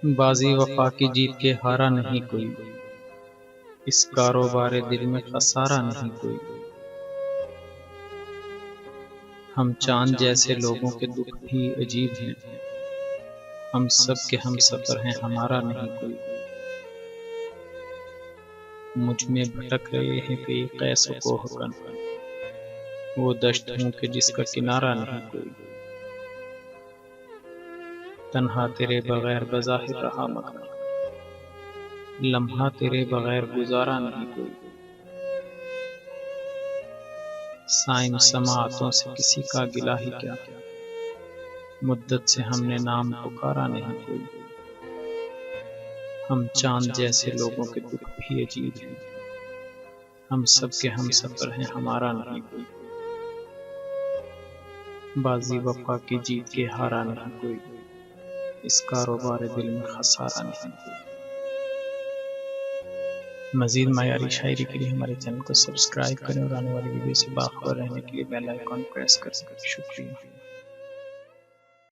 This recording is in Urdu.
بازی وفا کی جیت کے ہارا نہیں کوئی، اس کاروبار دل میں خسارا نہیں کوئی۔ ہم چاند جیسے لوگوں کے دکھ بھی عجیب ہیں، ہم سب کے ہم سفر ہیں، ہمارا نہیں کوئی۔ مجھ میں بھٹک رہے ہیں کئی قیس و کوہکن، وہ دشت ہوں کہ جس کا کنارہ نہیں کوئی۔ تنہا تیرے بغیر بظاہر رہا مگر، لمحہ تیرے بغیر گزارا نہیں کوئی۔ سائم سماعتوں سے کسی کا گلہ ہی کیا، مدت سے ہم نے نام پکارا نہیں کوئی۔ ہم چاند جیسے لوگوں کے دکھ بھی عجیب ہیں، ہم سب کے ہم سفر ہیں، ہمارا نہیں کوئی۔ بازی وفا کی جیت کے ہارا نہیں کوئی، اس کاروبار دل میں خسارا نہیں کوئی۔ مزید معیاری شاعری کے لیے ہمارے چینل کو سبسکرائب کریں اور آنے والی ویڈیو سے باخبر رہنے کے لیے بیل آئیکن پریس کریں۔ شکریہ۔